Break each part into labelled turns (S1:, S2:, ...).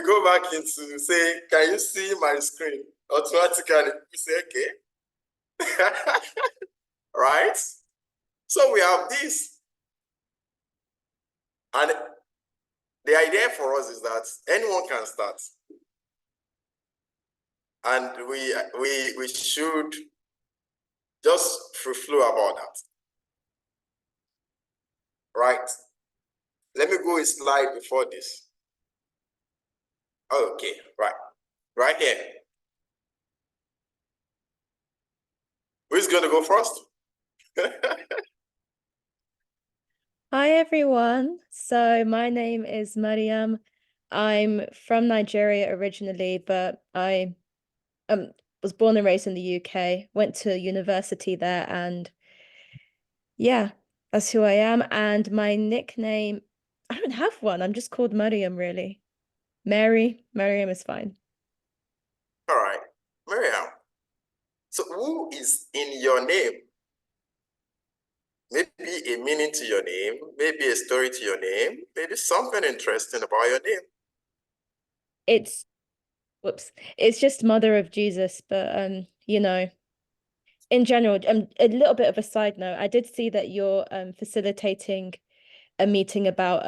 S1: you go back into say, can you see my screen? Automatically, you say, okay. Right? So we have this. And the idea for us is that anyone can start. And we should just free flow about that. Right. Let me go a slide before this. Okay, right. Right here. Who's going to go first?
S2: Hi, everyone. So my name is Mariam. I'm from Nigeria originally, but I was born and raised in the UK, went to university there, and yeah, that's who I am. And my nickname, I don't have one. I'm just called Mariam, really. Mariam is fine.
S1: All right. Mariam, so who is in your name? Maybe a meaning to your name, maybe a story to your name, maybe something interesting about your name.
S2: It's just Mother of Jesus, but you know, in general, a little bit of a side note, I did see that you're facilitating a meeting about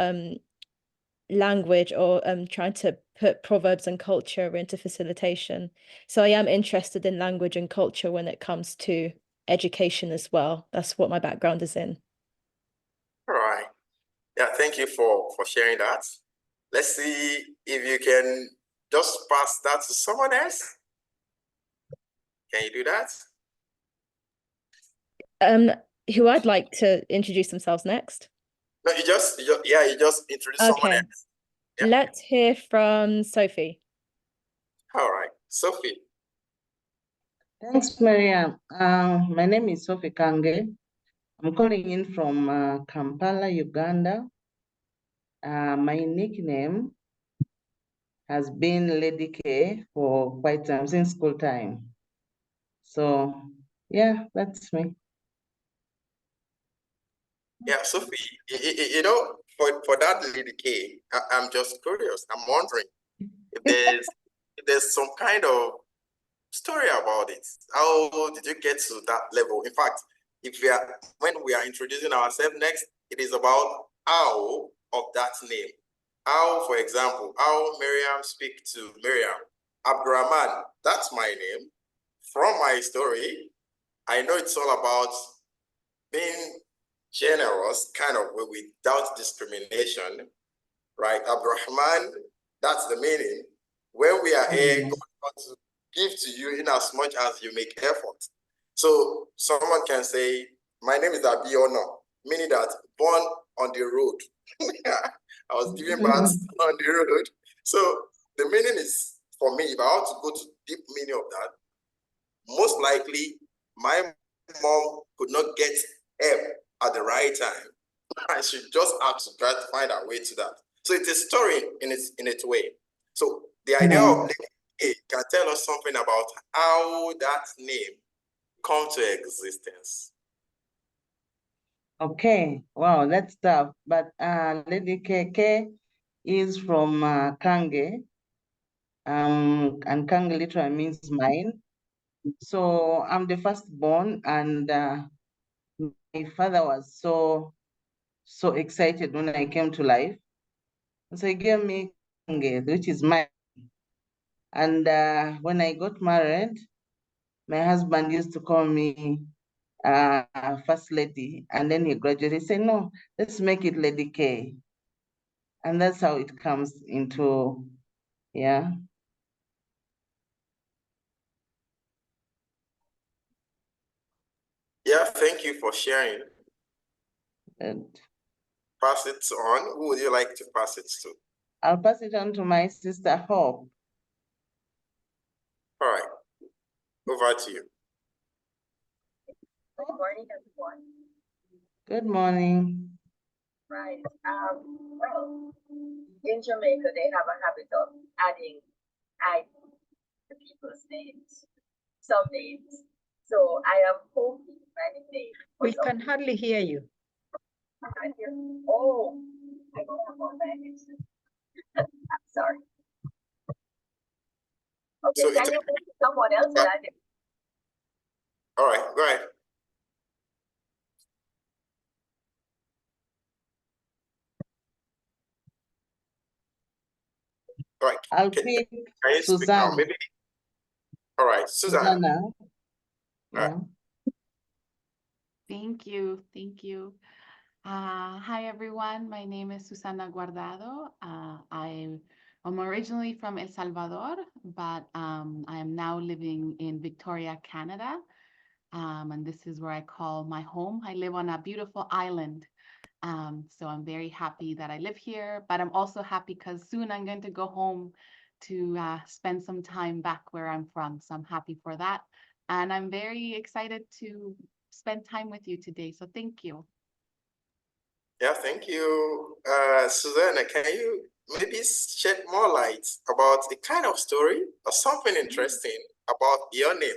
S2: language or trying to put proverbs and culture into facilitation. So I am interested in language and culture when it comes to education as well. That's what my background is in.
S1: All right. Yeah, thank you for sharing that. Let's see if you can just pass that to someone else. Can you do that?
S2: Who I'd like to introduce themselves next.
S1: No, you just introduce someone else.
S2: Yeah. Let's hear from Sophie.
S1: All right, Sophie.
S3: Thanks, Mariam. My name is Sophie Kange. I'm calling in from Kampala, Uganda. My nickname has been Lady K for quite some since school time. So yeah, that's me.
S1: Yeah, Sophie, you know, for that Lady K, I'm just curious. I'm wondering if there's some kind of story about it. How did you get to that level? In fact, when we are introducing ourselves next, it is about how of that name. How, for example, how Miriam speak to Miriam. Abdulrahaman, that's my name. From my story, I know it's all about being generous, kind of without discrimination, right? Abdulrahaman, that's the meaning. When we are here, God wants to give to you in as much as you make effort. So someone can say, my name is Abiono, meaning that born on the road. I was giving birth on the road. So the meaning is, for me, if I want to go to deep meaning of that, most likely my mom could not get help at the right time. I should just have to try to find a way to that. So it's a story in its way. So the idea of name can tell us something about how that name come to existence.
S3: Okay, wow, that's tough. But Lady KK is from Kange, and Kange literally means mine. So I'm the firstborn, and my father was so excited when I came to life. So he gave me Kange, which is mine. And when I got married, my husband used to call me First Lady, and then he gradually said, no, let's make it Lady K. And that's how it comes into, yeah.
S1: Yeah, thank you for sharing.
S3: And
S1: pass it on. Who would you like to pass it to?
S3: I'll pass it on to my sister Hope.
S1: All right, over to you.
S4: Good morning, everyone.
S3: Good morning.
S4: Right. Well, in Jamaica, they have a habit of adding I to people's names, some names. So I am hoping by the name.
S5: We can hardly hear you.
S4: Oh, I don't have all that. I'm sorry.
S1: So
S4: can you put someone else that I did?
S1: all right, go ahead. All right.
S3: I'll
S1: Can
S3: pick
S1: you speak now?
S3: Susanna.
S1: Maybe. All right, Susanna.
S3: Yeah.
S5: Thank you. Thank you. Hi, everyone. My name is Susana Guardado. I'm originally from El Salvador, but I am now living in Victoria, Canada. And this is where I call my home. I live on a beautiful island. So I'm very happy that I live here, but I'm also happy because soon I'm going to go home to spend some time back where I'm from. So I'm happy for that. And I'm very excited to spend time with you today. So thank you.
S1: Yeah, thank you. Susanna, can you maybe shed more light about the kind of story or something interesting about your name?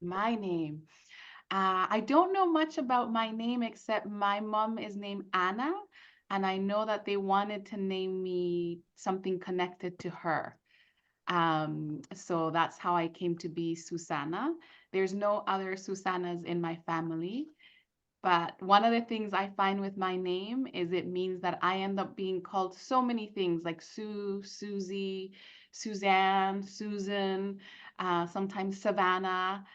S5: My name. I don't know much about my name except my mom is named Anna, and I know that they wanted to name me something connected to her. So that's how I came to be Susanna. There's no other Susannas in my family. But one of the things I find with my name is it means that I end up being called so many things like Sue, Susie, Suzanne, Susan, sometimes Savannah.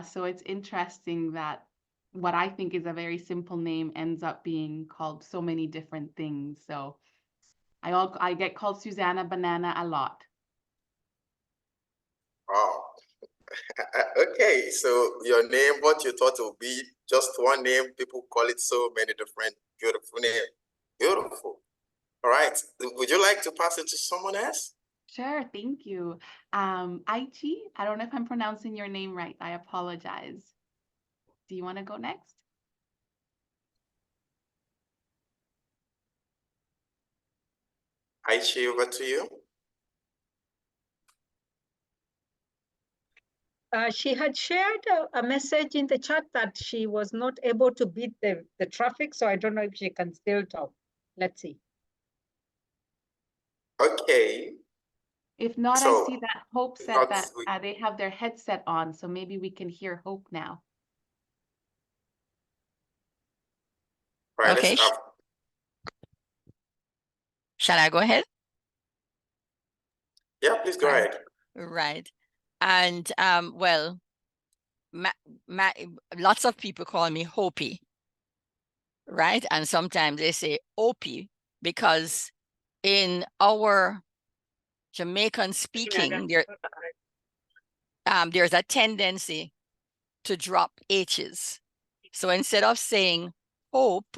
S5: So it's interesting that what I think is a very simple name ends up being called so many different things. So I get called Susanna Banana a lot.
S1: Wow. Okay, so your name, what you thought would be just one name, people call it so many different beautiful names. Beautiful. All right. Would you like to pass it to someone else?
S5: Sure, thank you. Aichi, I don't know if I'm pronouncing your name right. I apologize. Do you want to go next?
S1: Aichi, over to you.
S6: She had shared a message in the chat that she was not able to beat the traffic, so I don't know if she can still talk. Let's see.
S1: Okay.
S5: If not,
S1: So,
S5: I see that Hope said that they have their headset on, so maybe we can hear Hope now.
S1: Right,
S7: Okay. Shall I go ahead?
S1: Yeah, please go ahead.
S7: Right. And well, lots of people call me Hopi, right? And sometimes they say Opie because in our Jamaican speaking, there's a tendency to drop H's. So instead of saying hope,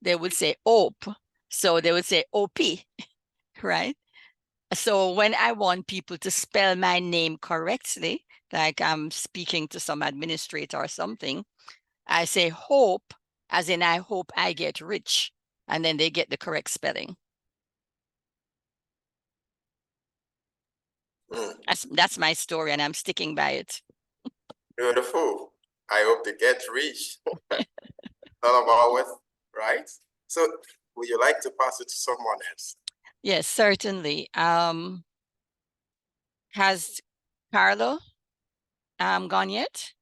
S7: they would say ope. So they would say OP, right? So when I want people to spell my name correctly, like I'm speaking to some administrator or something, I say hope, as in I hope I get rich, and then they get the correct spelling. That's my story, and I'm sticking by it.
S1: Beautiful. I hope they get rich. None of ours, right? So, would you like to pass it to someone else?
S7: Yes, certainly. Has Carlo gone yet?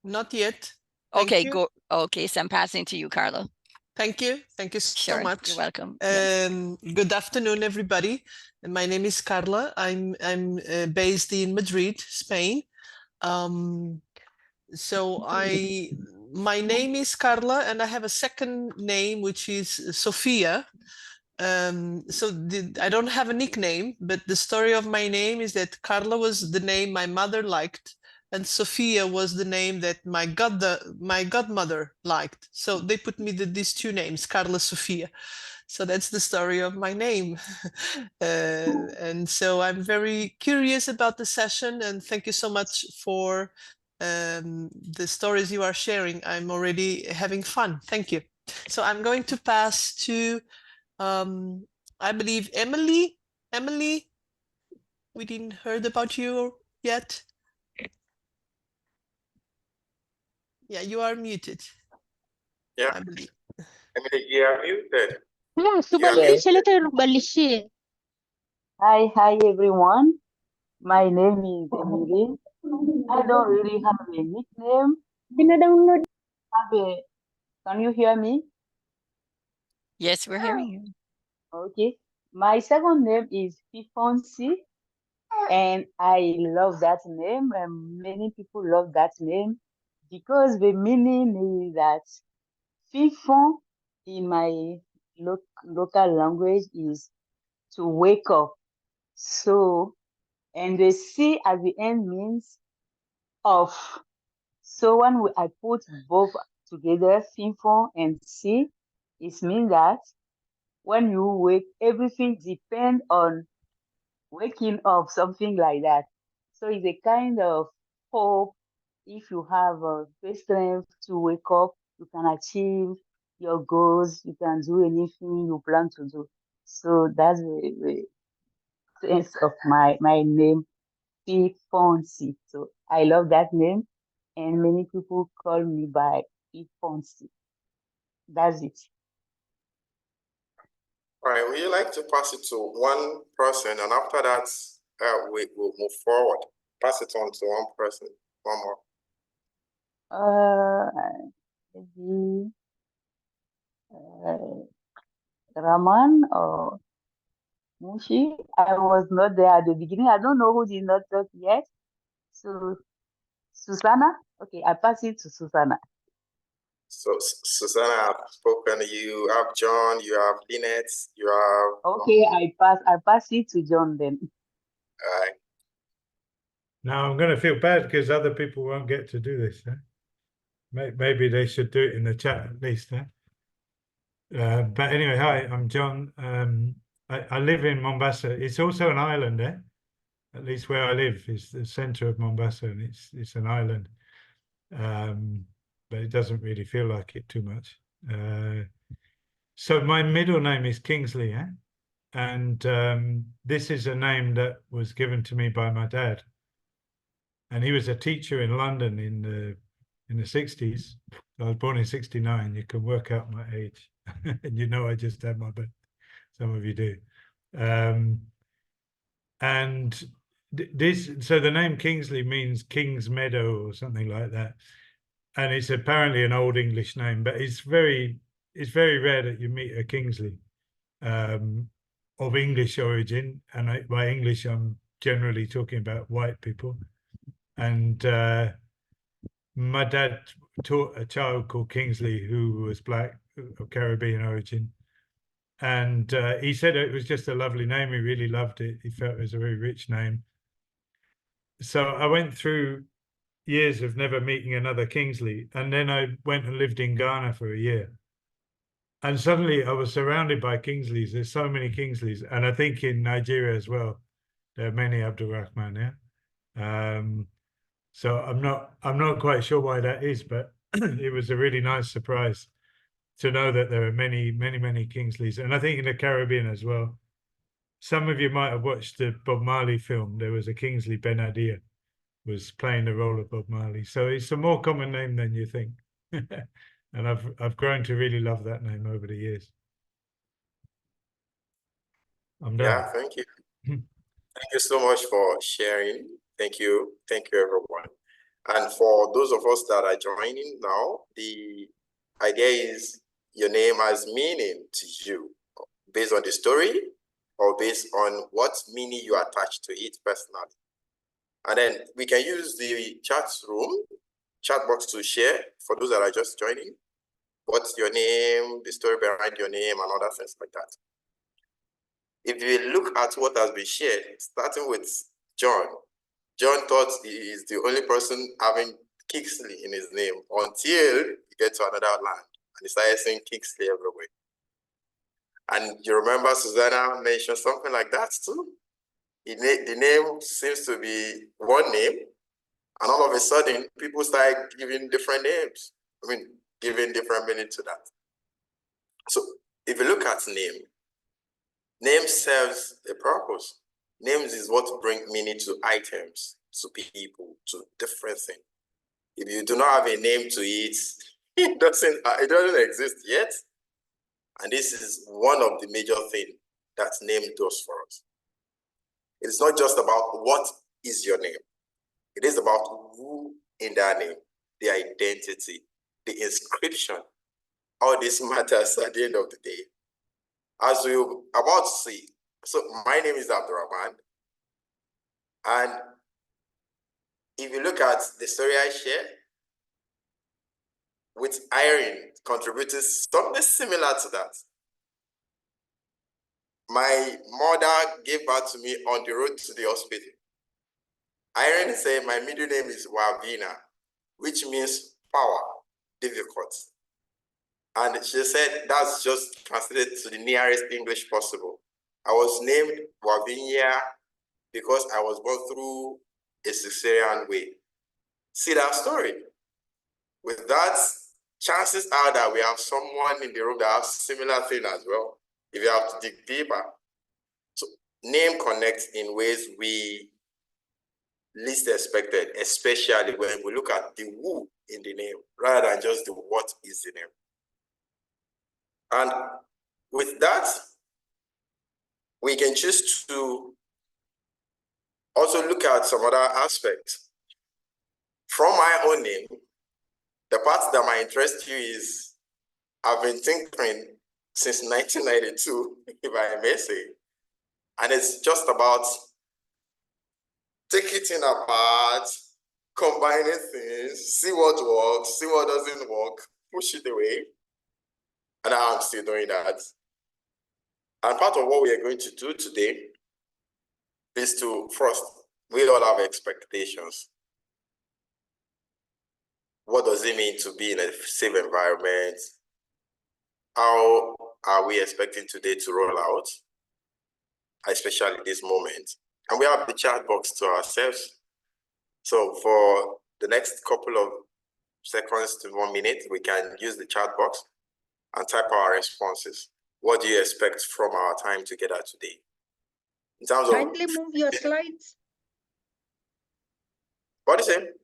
S8: Not yet.
S7: Okay, go. Okay, so I'm passing to you, Carlo.
S8: Thank you. Thank you so
S7: Sure,
S8: much.
S7: you're welcome. Yes.
S8: Good afternoon, everybody. My name is Carla. I'm based in Madrid, Spain. So my name is Carla, and I have a second name, which is Sofia. I don't have a nickname, but the story of my name is that Carla was the name my mother liked, and Sophia was the name that my godmother liked. So they put me these two names, Carla Sophia. So that's the story of my name. And so I'm very curious about the session, and thank you so much for the stories you are sharing. I'm already having fun. Thank you. So I'm going to pass to I believe Emily. Emily, we didn't heard about you yet. Yeah, you are muted.
S1: Yeah.
S8: I believe.
S1: Emily, you are muted.
S9: Subalisi. Hi everyone. My name is Emily. I don't really have a nickname. Can you hear me?
S7: Yes, we're hearing you.
S9: Okay. My second name is Fifonsi, and I love that name, and many people love that name because the meaning is that Fifon in my local language is to wake up. So, and the C at the end means off. So when I put both together, Fifon and C, it means that when you wake, everything depends on waking up, something like that. So it's a kind of hope. If you have the strength to wake up, you can achieve your goals, you can do anything you plan to do. So that's the sense of my name, P. Fonsi. So I love that name, and many people call me by P. Fonsi. That's it.
S1: All right, would you like to pass it to one person, and after that, we will move forward. Pass it on to one person, one more.
S9: Maybe Raman or Mushi. I was not there at the beginning. I don't know who did not talk yet. So Susanna. Okay, I pass it to Susanna.
S1: So Susanna have spoken. You have John. You have Lynette. You have.
S9: Okay, I pass it to John then.
S1: All right.
S10: Now I'm going to feel bad because other people won't get to do this. Maybe they should do it in the chat at least. But anyway, hi, I'm John. I live in Mombasa. It's also an island there. At least where I live is the center of Mombasa, and it's an island. But it doesn't really feel like it too much. So my middle name is Kingsley, and this is a name that was given to me by my dad. And he was a teacher in London in the 60s. I was born in 69. You can work out my age. And you know I just had my birthday. Some of you do. And so the name Kingsley means King's Meadow or something like that. And it's apparently an old English name, but it's very rare that you meet a Kingsley of English origin. And by English, I'm generally talking about white people. And my dad taught a child called Kingsley who was black, of Caribbean origin. And he said it was just a lovely name. He really loved it. He felt it was a very rich name. So I went through years of never meeting another Kingsley. And then I went and lived in Ghana for a year. And suddenly I was surrounded by Kingsleys. There's so many Kingsleys. And I think in Nigeria as well, there are many Abdulrahaman, yeah. So I'm not quite sure why that is, but it was a really nice surprise to know that there are many Kingsleys. And I think in the Caribbean as well. Some of you might have watched the Bob Marley film. There was a Kingsley Ben-Adir was playing the role of Bob Marley. So it's a more common name than you think. And I've grown to really love that name over the years. I'm done.
S1: Yeah, thank you. Thank you so much for sharing. Thank you, everyone. And for those of us that are joining now, the idea is your name has meaning to you based on the story or based on what meaning you attach to it personally. And then we can use the chat box to share for those that are just joining. What's your name, the story behind your name, and other things like that. If you look at what has been shared, starting with John thought he is the only person having Kingsley in his name until you get to another land and he started saying Kingsley everywhere. And you remember Susanna mentioned something like that too. The name seems to be one name, and all of a sudden people start giving different names. I mean, giving different meaning to that. So if you look at name serves a purpose. Names is what bring meaning to items, to people, to different things. If you do not have a name to it, it doesn't exist yet. And this is one of the major things that name does for us. It's not just about what is your name. It is about who in that name, the identity, the inscription. All this matters at the end of the day. As you're about to see, so my name is Abdulrahaman. And if you look at the story I share, with Irene contributing something similar to that. My mother gave birth to me on the road to the hospital. Irene said my middle name is Wavina, which means power, difficult. And she said that's just translated to the nearest English possible. I was named Wavinia because I was born through a cesarean way. See that story? With that, chances are that we have someone in the room that has similar thing as well, if you have to dig deeper. So name connects in ways we least expected, especially when we look at the who in the name, rather than just the what is the name. And with that, we can choose to also look at some other aspects. From my own name, the part that might interest you is I've been tinkering since 1992, if I may say. And it's just about taking it apart, combining things, see what works, see what doesn't work, push it away. And I'm still doing that. And part of what we are going to do today is to, first, we all have expectations. What does it mean to be in a safe environment? How are we expecting today to roll out, especially this moment? And we have the chat box to ourselves. So for the next couple of seconds to 1 minute, we can use the chat box and type our responses. What do you expect from our time together today? In terms of
S6: Kindly move your slides.
S1: what is it?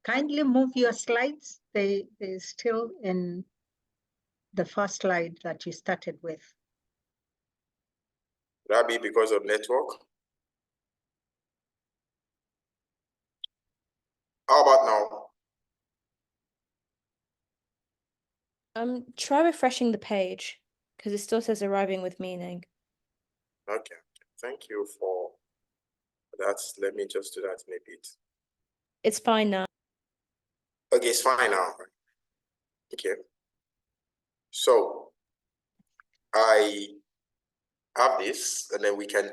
S6: Kindly move your slides. They're still in the first slide that you started with.
S1: Would that be because of network? How about now?
S2: Try refreshing the page because it still says arriving with meaning.
S1: Okay, thank you for that. Let me just do that in a bit.
S2: It's fine now.
S1: Okay, it's fine now. Okay. So I have this, and then we can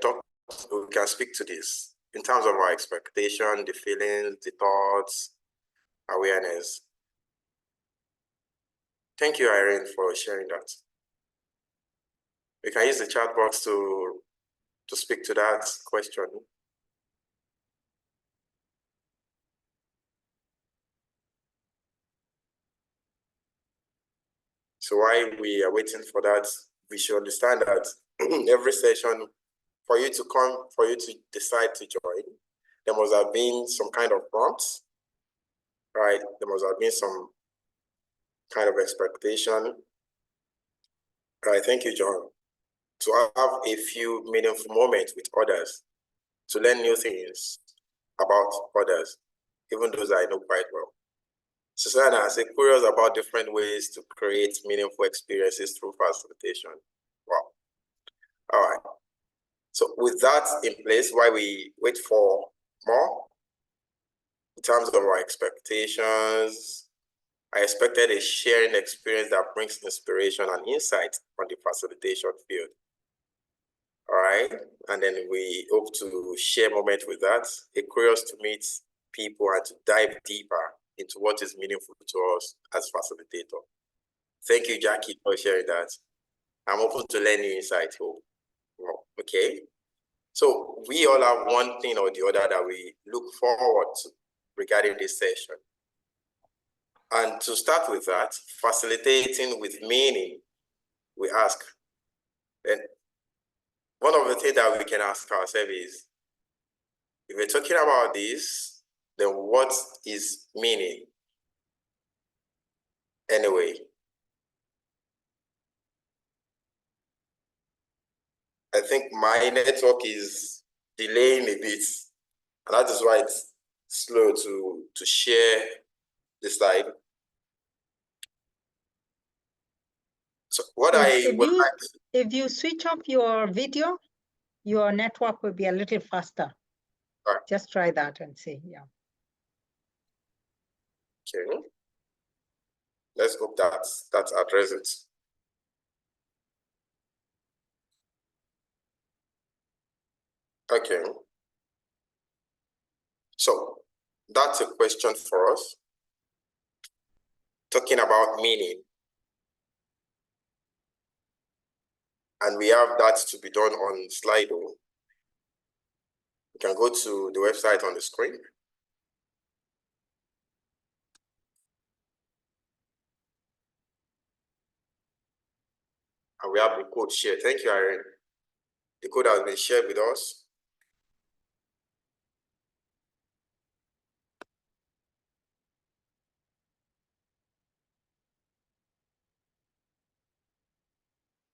S1: speak to this in terms of our expectation, the feelings, the thoughts, awareness. Thank you, Irene, for sharing that. We can use the chat box to speak to that question. So while we are waiting for that, we should understand that every session, for you to decide to join, there must have been some kind of prompts, right? There must have been some kind of expectation. Right, thank you, John. To have a few meaningful moments with others, to learn new things about others, even those I know quite well. Susanna, I say curious about different ways to create meaningful experiences through facilitation. Wow. All right. So with that in place, while we wait for more, in terms of our expectations, I expected a sharing experience that brings inspiration and insight on the facilitation field. All right. And then we hope to share moments with that, a curious to meet people and to dive deeper into what is meaningful to us as facilitator. Thank you, Jackie, for sharing that. I'm open to learning insight. Okay. So we all have one thing or the other that we look forward to regarding this session. And to start with that, facilitating with meaning, we ask. Then one of the things that we can ask ourselves is, if we're talking about this, then what is meaning? Anyway, I think my network is delaying a bit, and that is why it's slow to share the slide. So
S6: if you switch off your video, your network will be a little faster.
S1: Right.
S6: Just try that and see. Yeah.
S1: Okay. Let's hope that addresses it. Okay. So that's a question for us. Talking about meaning. And we have that to be done on Slido. You can go to the website on the screen. And we have the code shared. Thank you, Irene. The code has been shared with us.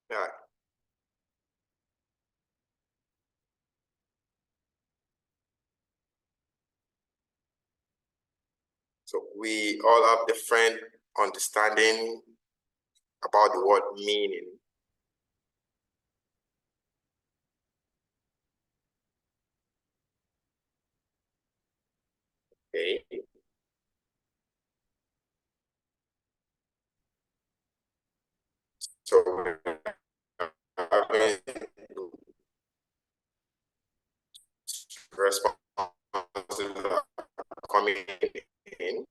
S1: Yeah. So we all have different understanding about the word meaning. Okay. So responses coming in.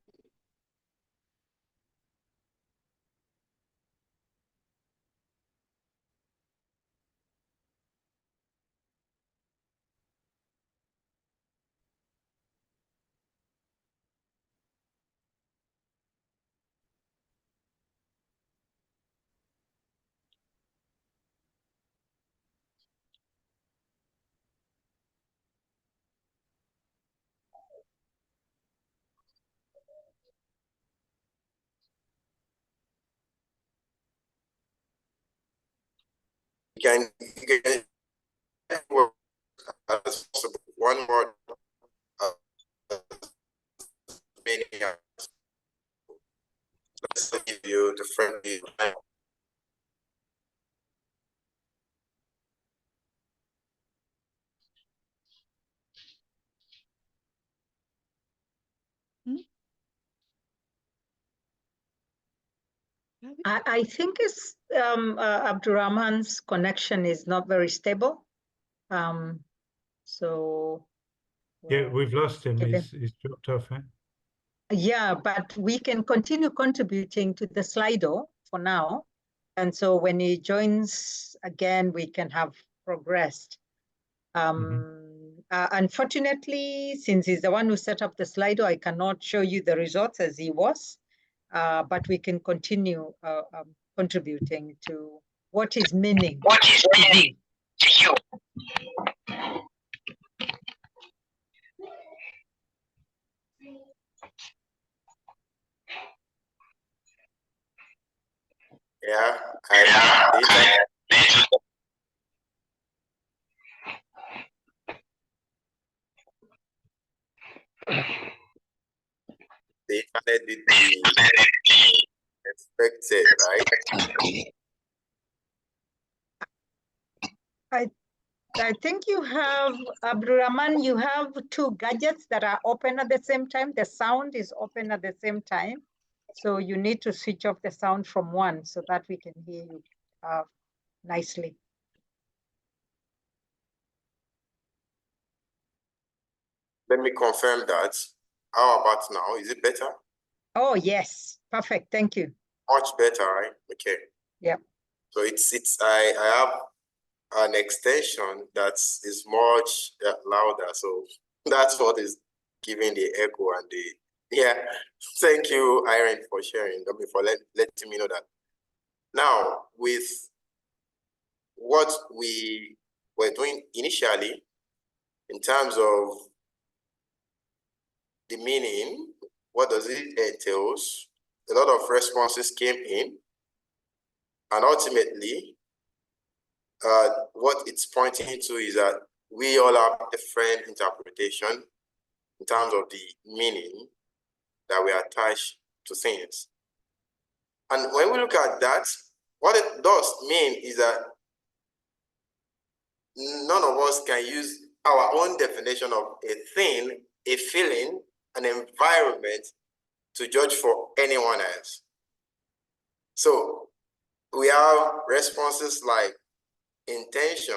S1: You can as possible. One word many. Let's give you the friendly.
S6: I think it's Abdulrahman's connection is not very stable. So
S10: Yeah, we've lost him.
S6: give
S10: He's dropped off. Eh?
S6: Yeah, but we can continue contributing to the Slido for now. And so when he joins again, we can have progressed. Unfortunately, since he's the one who set up the Slido, I cannot show you the results as he was, but we can continue contributing to what is meaning to you.
S1: Yeah, the internet did the expected, right?
S6: I think you have, Abdulrahman, you have two gadgets that are open at the same time. The sound is open at the same time. So you need to switch off the sound from one so that we can hear you nicely.
S1: Let me confirm that. How about now? Is it better?
S6: Oh, yes. Perfect. Thank you.
S1: Much better, right? Okay.
S6: Yeah.
S1: So I have an extension that is much louder. So that's what is giving the echo and the, yeah. Thank you, Irene, for sharing. For letting me know that. Now, with what we were doing initially, in terms of the meaning, what does it entail? A lot of responses came in, and ultimately, what it's pointing to is that we all have different interpretation in terms of the meaning that we attach to things. And when we look at that, what it does mean is that none of us can use our own definition of a thing, a feeling, an environment to judge for anyone else. So we have responses like intention,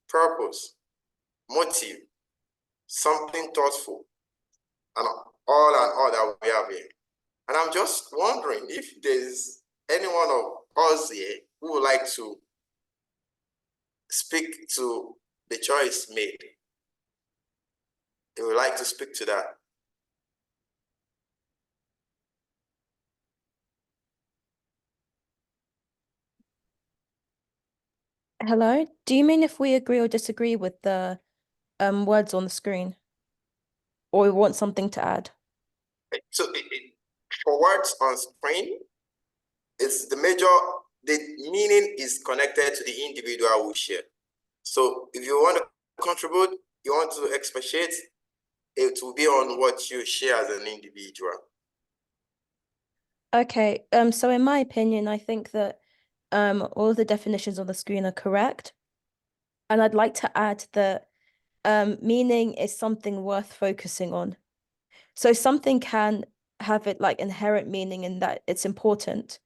S1: purpose, motive, something thoughtful, and all that we have here. And I'm just wondering if there's any one of us here who would like to speak to the choice made. They would like to speak to that.
S2: Hello, do you mean if we agree or disagree with the words on the screen? Or we want something to add?
S1: So for words on screen, it's the meaning is connected to the individual we share. So if you want to contribute, you want to expatiate, it will be on what you share as an individual.
S2: Okay, so in my opinion, I think that all of the definitions on the screen are correct. And I'd like to add that meaning is something worth focusing on. So something can have it like inherent meaning in that it's important,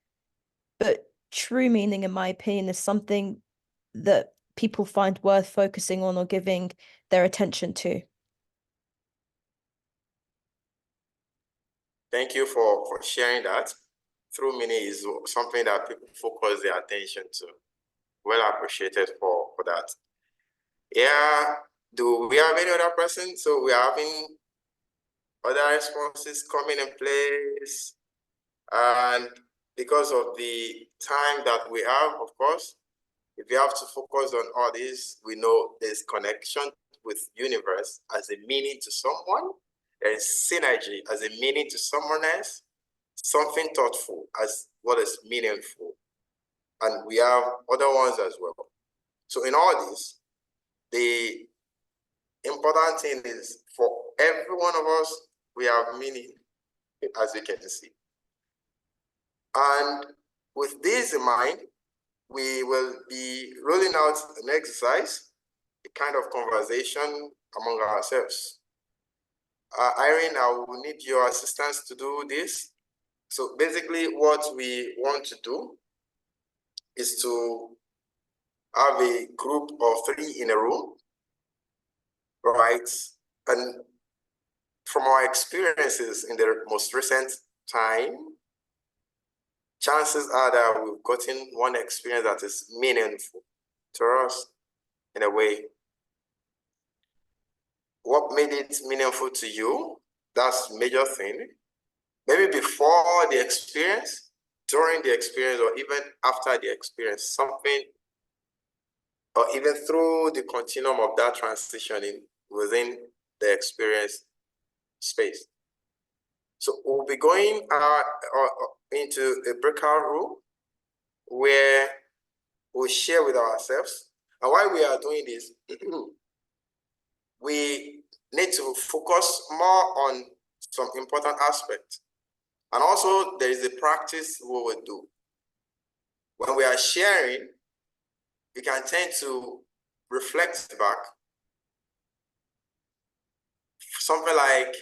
S2: but true meaning, in my opinion, is something that people find worth focusing on or giving their attention to.
S1: Thank you for sharing that. True meaning is something that people focus their attention to. Well appreciated for that. Yeah, do we have any other person? So we are having other responses coming in place. And because of the time that we have, of course, if you have to focus on all this, we know there's connection with universe as a meaning to someone. There is synergy as a meaning to someone else. Something thoughtful as what is meaningful. And we have other ones as well. So in all this, the important thing is for every one of us, we have meaning, as you can see. And with this in mind, we will be rolling out an exercise, a kind of conversation among ourselves. Irene, I will need your assistance to do this. So basically what we want to do is to have a group of 3 in a room, right? And from our experiences in the most recent time, chances are that we've gotten one experience that is meaningful to us in a way. What made it meaningful to you? That's a major thing. Maybe before the experience, during the experience, or even after the experience, something, or even through the continuum of that transitioning within the experience space. So we'll be going into a breakout room where we'll share with ourselves. And while we are doing this, we need to focus more on some important aspects. And also there is a practice we will do. When we are sharing, we can tend to reflect back. Something like,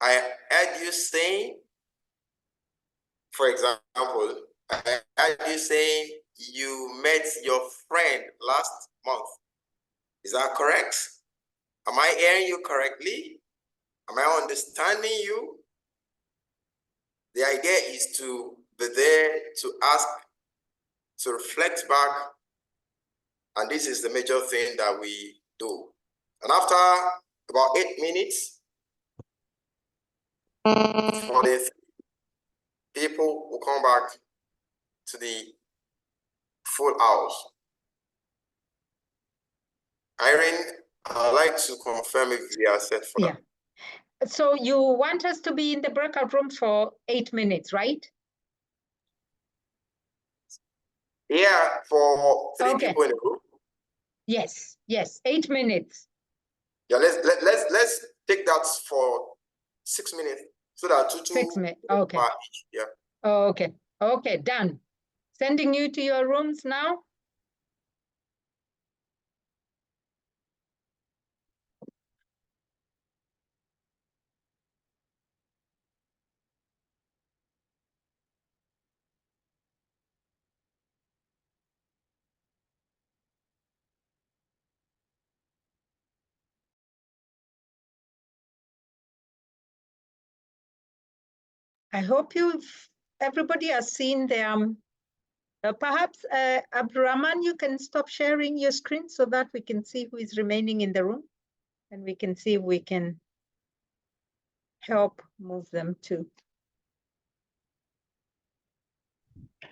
S1: I heard you saying, for example, I heard you saying you met your friend last month. Is that correct? Am I hearing you correctly? Am I understanding you? The idea is to be there to ask, to reflect back. And this is the major thing that we do. And after about 8 minutes, for the people will come back to the full house. Irene, I'd like to confirm if we are set for that.
S6: So you want us to be in the breakout room for 8 minutes, right?
S1: Yeah, for 3
S6: Okay.
S1: people in the room.
S6: Yes, yes, 8 minutes.
S1: Yeah, let's take that for 6 minutes so that
S6: 6 minutes.
S1: per
S6: Okay.
S1: each. Yeah.
S6: Okay. Okay, done. Sending you to your rooms now. I hope everybody has seen them. Perhaps, Abdulrahaman, you can stop sharing your screen so that we can see who is remaining in the room, and we can see if we can help move them too.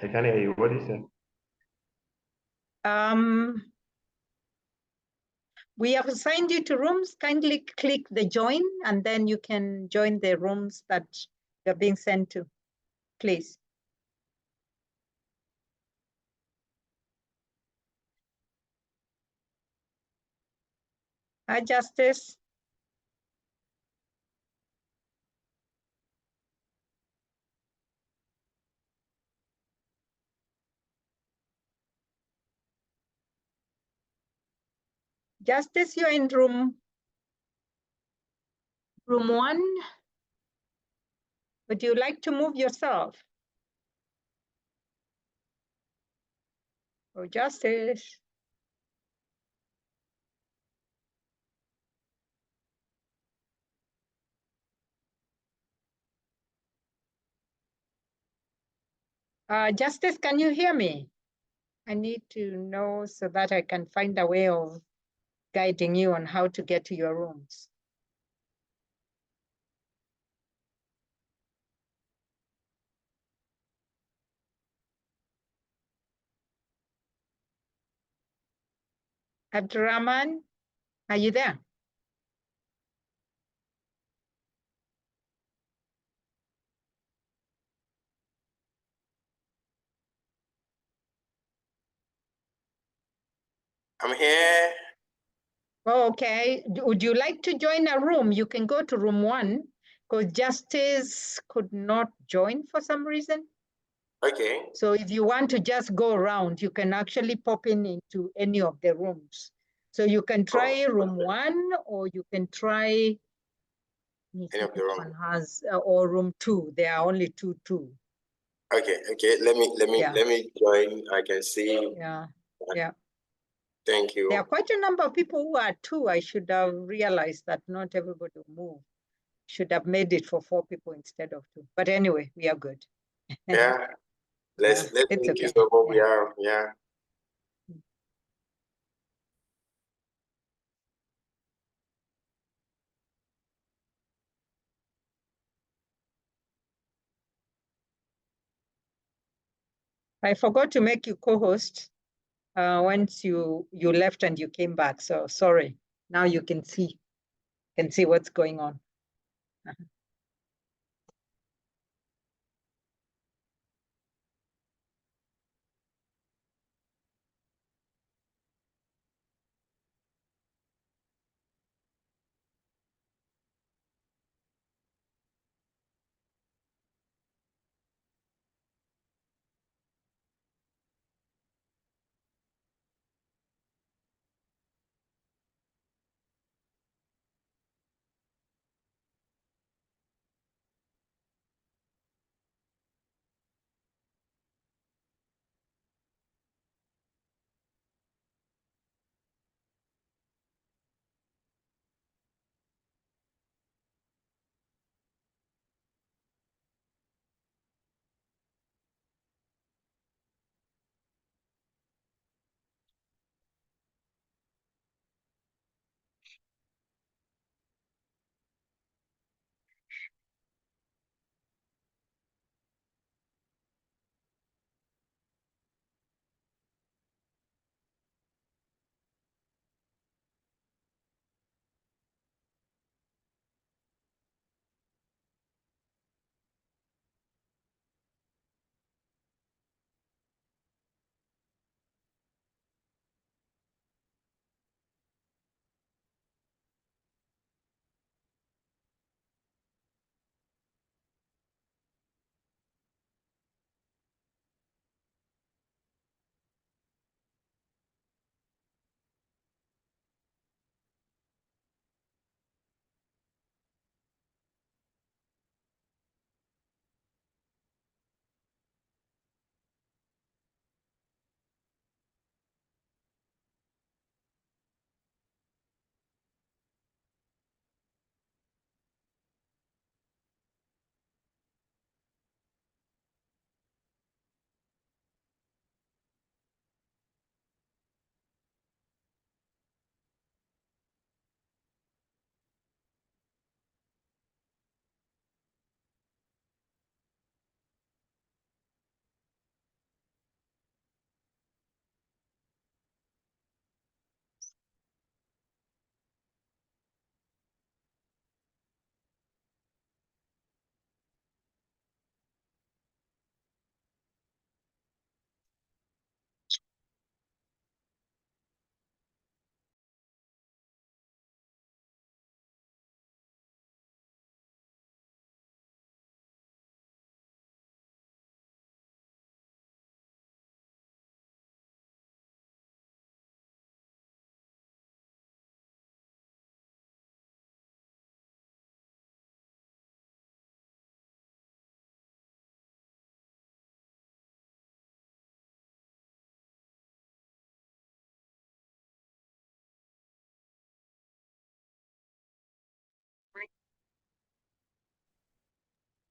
S11: I can't hear you. What is it?
S6: We have assigned you to rooms. Kindly click the join, and then you can join the rooms that you're being sent to, please. Hi, Justice. Justice, you're in room 1. Would you like to move yourself? Oh, Justice. Justice, can you hear me? I need to know so that I can find a way of guiding you on how to get to your rooms. Abdulrahaman, are you there?
S1: I'm here.
S6: Oh, okay. Would you like to join a room? You can go to room 1 because Justice could not join for some reason.
S1: Okay.
S6: So if you want to just go around, you can actually pop into any of the rooms. So you can try room 1, or you can try
S1: Any of the room.
S6: one has or room 2. There are only two.
S1: Okay. Let me join. I can see.
S6: Yeah.
S1: Thank you.
S6: There are quite a number of people who are 2. I should have realized that not everybody will move. Should have made it for 4 people instead of 2. But anyway, we are good.
S1: Yeah. Let's
S6: it's
S1: make
S6: okay.
S1: use of what we have. Yeah.
S6: I forgot to make you co-host once you left and you came back. So sorry. Now you can see what's going on.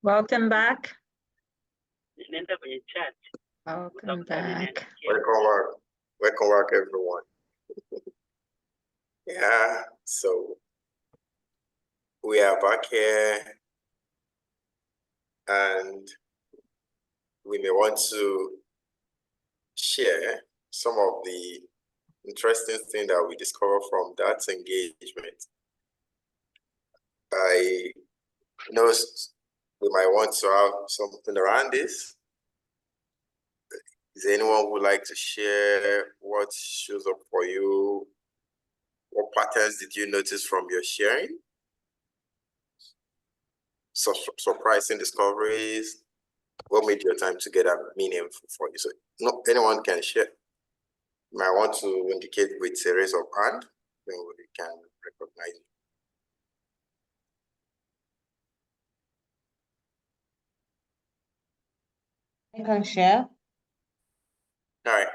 S6: Welcome back. Welcome back.
S1: Welcome back, everyone. Yeah, so we are back here, and we may want to share some of the interesting things that we discovered from that engagement. I know we might want to have something around this. Is there anyone who would like to share what shows up for you? What patterns did you notice from your sharing? Surprising discoveries? What made your time together meaningful for you? So no, anyone can share. You might want to indicate with a raise of hand, then we can recognize you.
S3: I can share.
S1: All right.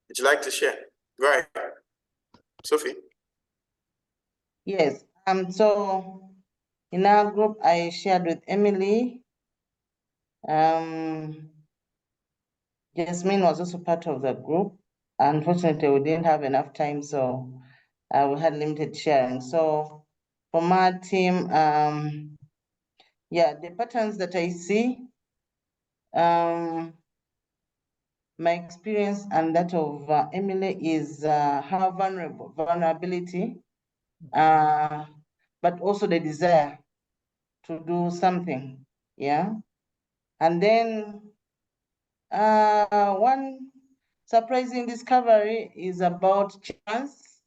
S1: Would you like to share? Go ahead, Sophie.
S3: Yes. So in our group, I shared with Emily. Jasmine was also part of the group. Unfortunately, we didn't have enough time, so we had limited sharing. So from our team, yeah, the patterns that I see, my experience and that of Emily is her vulnerability, but also the desire to do something, yeah. And then one surprising discovery is about chance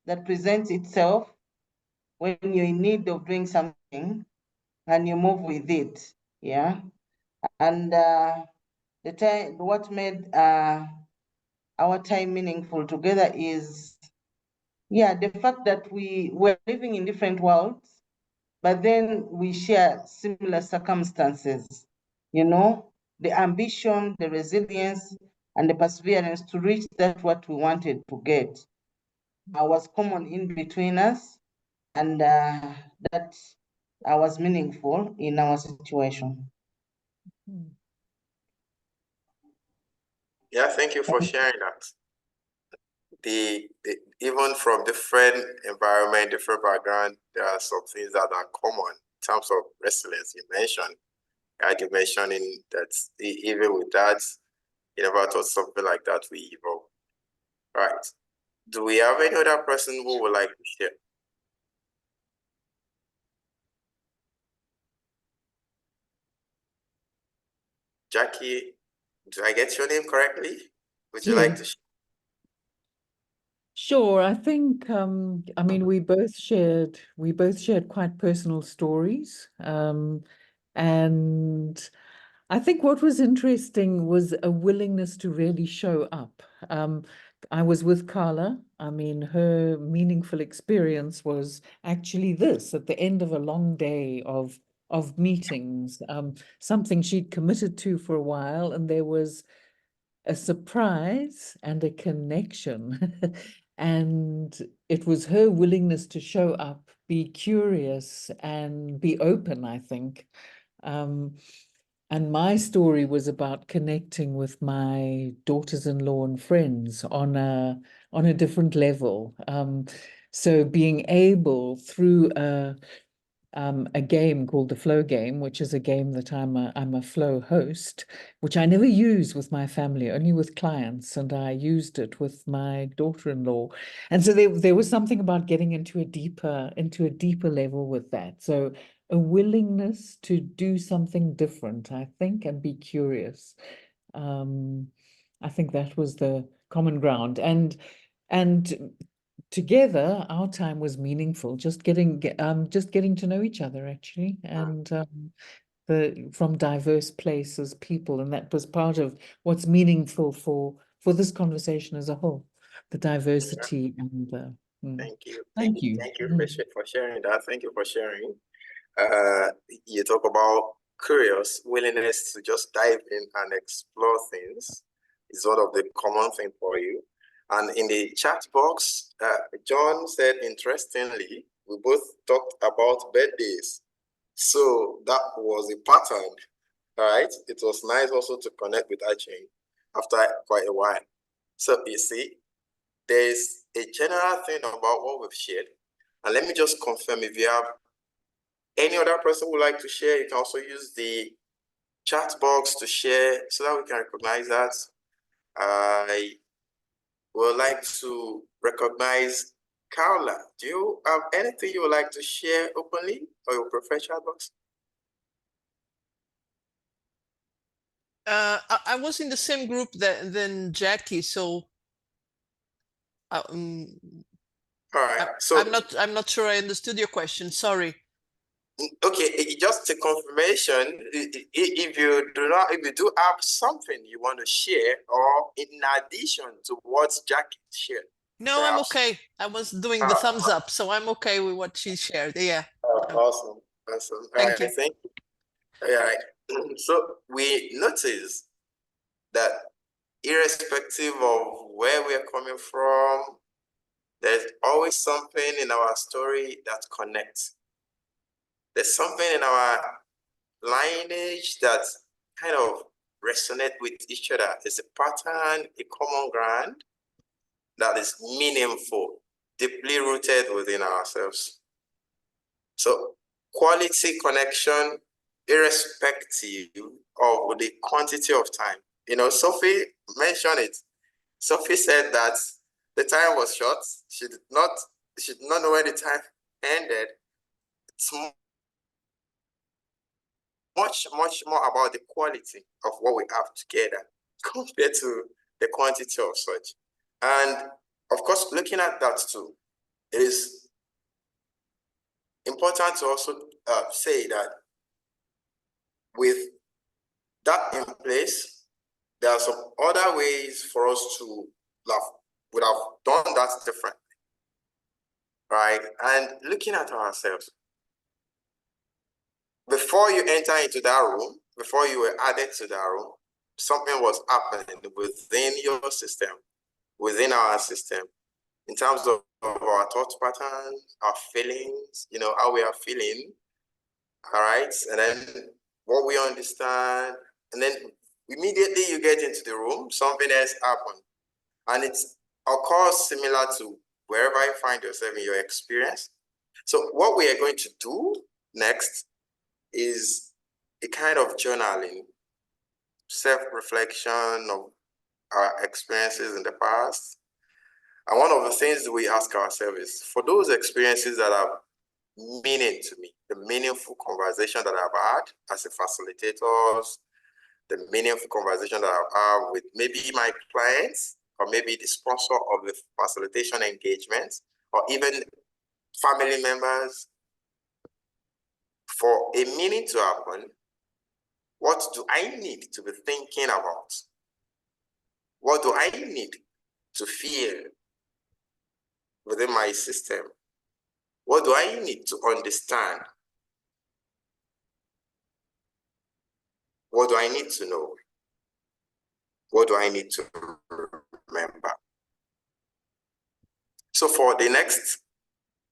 S3: that presents itself when you're in need of doing something and you move with it, yeah. And what made our time meaningful together is, yeah, the fact that we were living in different worlds, but then we share similar circumstances, you know, the ambition, the resilience, and the perseverance to reach that what we wanted to get was common in between us, and that was meaningful in our situation.
S1: Yeah, thank you for sharing that. Even from different environment, different background, there are some things that are common in terms of resilience. You mentioned, you mentioning that even with that, you never thought something like that will evolve. Right. Do we have any other person who would like to share? Jackie, did I get your name correctly? Would you like to share?
S12: Sure, I think I mean we both shared quite personal stories. And I think what was interesting was a willingness to really show up. I was with Carla. I mean, her meaningful experience was actually this at the end of a long day of meetings, something she'd committed to for a while, and there was a surprise and a connection. And it was her willingness to show up, be curious, and be open, I think. And my story was about connecting with my daughters-in-law and friends on a different level. So being able through a game called the Flow Game, which is a game that I'm a flow host, which I never use with my family, only with clients, and I used it with my daughter-in-law. And so there was something about getting into a deeper level with that. So a willingness to do something different, I think, and be curious. I think that was the common ground. And together, our time was meaningful, just getting to know each other, actually, and from diverse places, people, and that was part of what's meaningful for this conversation as a whole, the diversity. And
S1: Thank you.
S12: Thank you.
S1: Thank you for sharing that. Thank you for sharing. You talk about curious willingness to just dive in and explore things is one of the common things for you. And in the chat box, John said, interestingly, we both talked about birthdays. So that was a pattern, all right? It was nice also to connect with Ajay after quite a while. So you see, there's a general thing about what we've shared. And let me just confirm, if you have any other person who would like to share, you can also use the chat box to share so that we can recognize that. I would like to recognize Carla. Do you have anything you would like to share openly, or your prefer chat box?
S8: I was in the same group than Jackie, so
S1: all right. So
S8: I'm not sure I understood your question. Sorry.
S1: Okay, just a confirmation. If you do have something you want to share, or in addition to what Jackie shared.
S8: No,
S1: perhaps.
S8: I'm okay. I was doing the thumbs up, so I'm okay with what she shared. Yeah.
S1: Awesome.
S8: Thank you.
S1: Thank you. All right. So we notice that irrespective of where we are coming from, there's always something in our story that connects. There's something in our lineage that kind of resonate with each other. It's a pattern, a common ground that is meaningful, deeply rooted within ourselves. So quality connection, irrespective of the quantity of time. You know, Sophie mentioned it. Sophie said that the time was short. She did not know when the time ended. It's much more about the quality of what we have together compared to the quantity of such. And of course, looking at that too, it is important to also say that with that in place, there are some other ways for us to would have done that differently, right? And looking at ourselves, before you enter into that room, before you were added to that room, something was happening within your system, within our system, in terms of our thought patterns, our feelings, you know, how we are feeling, all right? And then what we understand, and then immediately you get into the room, something else happened. And it's, of course, similar to wherever you find yourself in your experience. So what we are going to do next is a kind of journaling, self-reflection of our experiences in the past. And one of the things we ask ourselves is, for those experiences that have meaning to me, the meaningful conversation that I've had as a facilitator, the meaningful conversation that I've had with maybe my clients, or maybe the sponsor of the facilitation engagement, or even family members, for a meaning to happen, what do I need to be thinking about? What do I need to feel within my system? What do I need to understand? What do I need to know? What do I need to remember? So for the next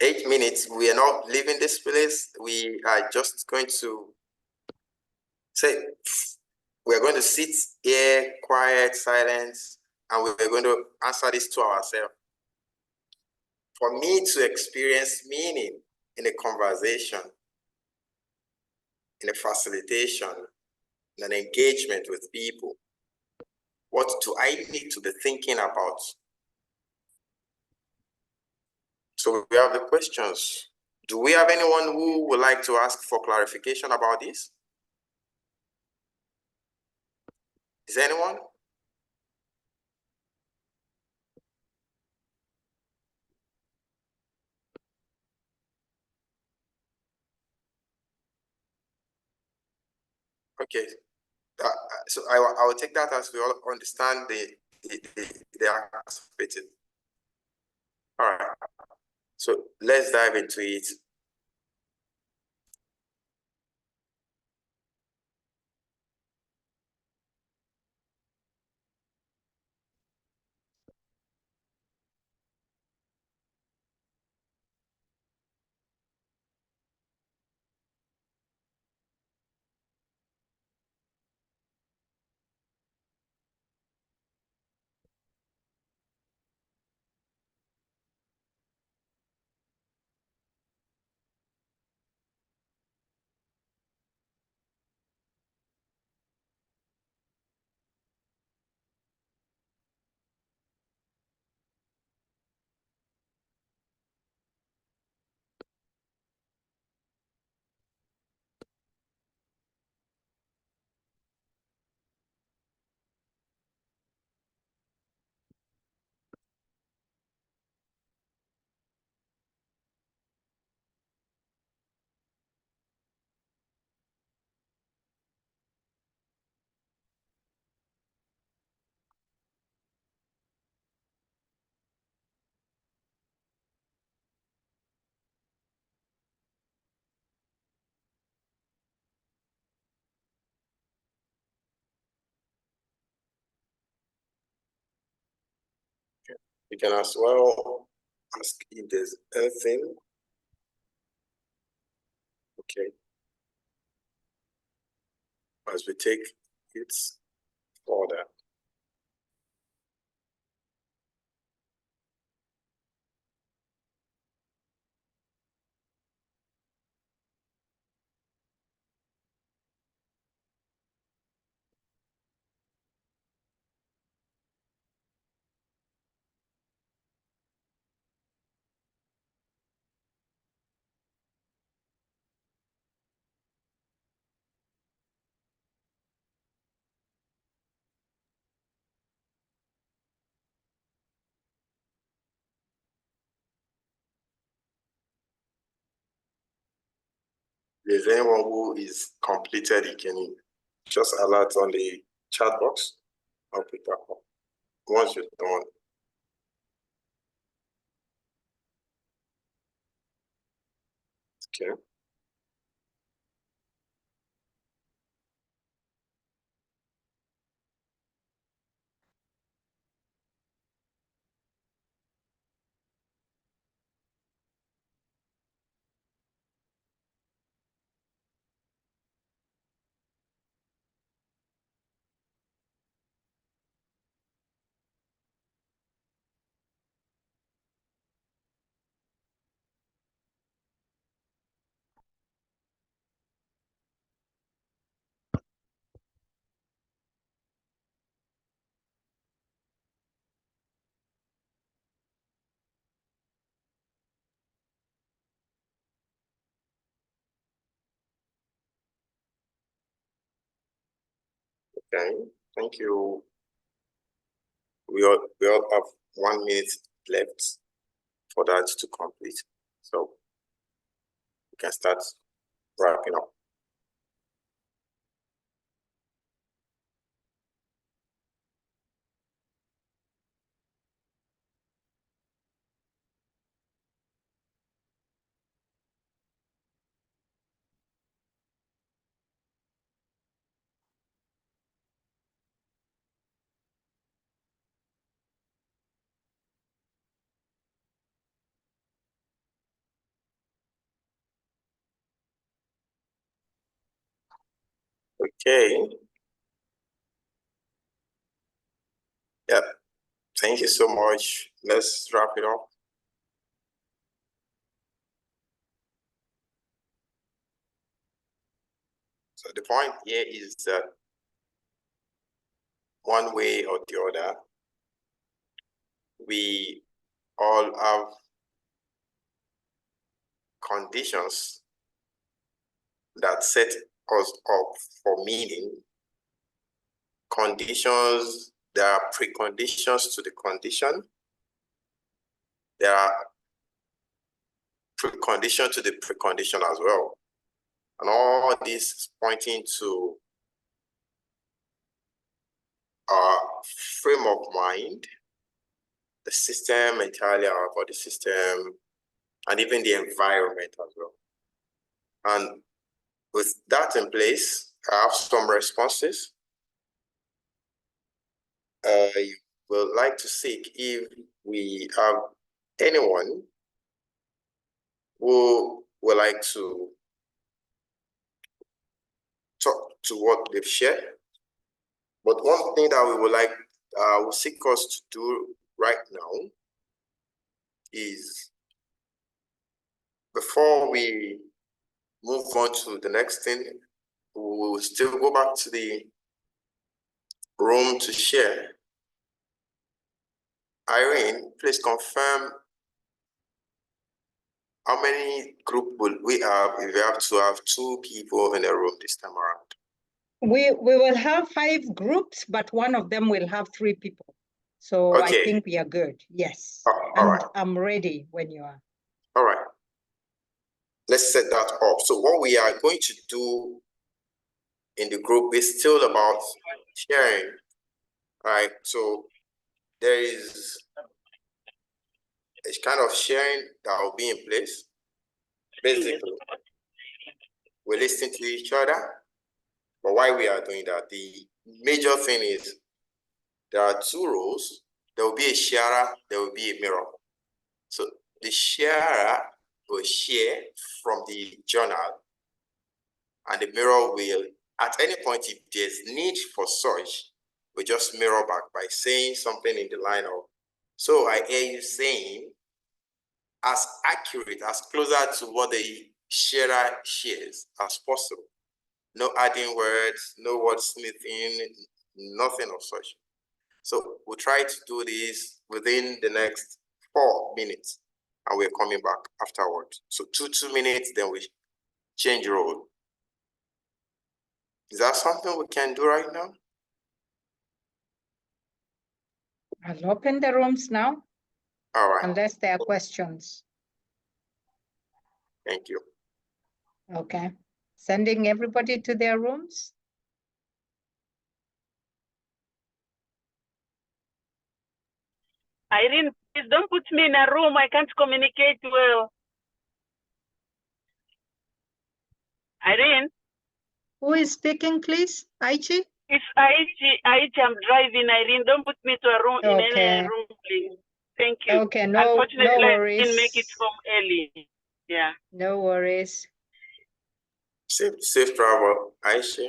S1: 8 minutes, we are not leaving this place. We are just going to say, we're going to sit here, quiet, silence, and we're going to answer this to ourselves. For me to experience meaning in a conversation, in a facilitation, in an engagement with people, what do I need to be thinking about? So we have the questions. Do we have anyone who would like to ask for clarification about this? Is there anyone? Okay, so I will take that as we all understand the aspect. All right, so let's dive into it. You can as well ask if there's anything. Okay. As we take it further. If anyone who is completed, you can just alert on the chat box. I'll pick that up once you're done. Okay. Okay, thank you. We all have 1 minute left for that to complete. So we can start wrapping up. Okay. Yeah, thank you so much. Let's wrap it up. So the point here is that one way or the other, we all have conditions that set us up for meaning. Conditions, there are preconditions to the condition. There are preconditions to the precondition as well. And all this is pointing to our frame of mind, the system entirely, our body system, and even the environment as well. And with that in place, I have some responses. I would like to seek if we have anyone who would like to talk to what they've shared. But one thing that we would like, will seek us to do right now is, before we move on to the next thing, we will still go back to the room to share. Irene, please confirm how many group will we have if we have to have 2 people in a room this time around?
S6: We will have 5 groups, but one of them will have 3 people. So
S1: Okay.
S6: I think we are good. Yes.
S1: All right.
S6: I'm ready when you are.
S1: All right. Let's set that up. So what we are going to do in the group is still about sharing. All right. So there is a kind of sharing that will be in place. Basically, we're listening to each other. But why we are doing that, the major thing is there are 2 roles There will be a sharer, there will be a mirror. So the sharer will share from the journal, and the mirror will, at any point, if there's need for such, we just mirror back by saying something in the line of, so I hear you saying, as accurate, as closer to what the sharer shares as possible. No adding words, no wordsmithing, nothing of such. So we'll try to do this within the next 4 minutes, and we're coming back afterwards. So 2 minutes, then we change role. Is that something we can do right now?
S6: I'll open the rooms now,
S1: All right.
S6: unless there are questions.
S1: Thank you.
S6: Okay. Sending everybody to their rooms.
S13: Irene, please don't put me in a room. I can't communicate well. Irene?
S6: Who is speaking, please? Aichi?
S13: It's Aichi. Aichi, I'm driving. Irene, don't put me to a room in any room, please. Thank you.
S6: Okay, no
S13: Unfortunately,
S6: worries.
S13: I didn't make it home early. Yeah.
S6: No worries.
S1: Safe travel, Aisha.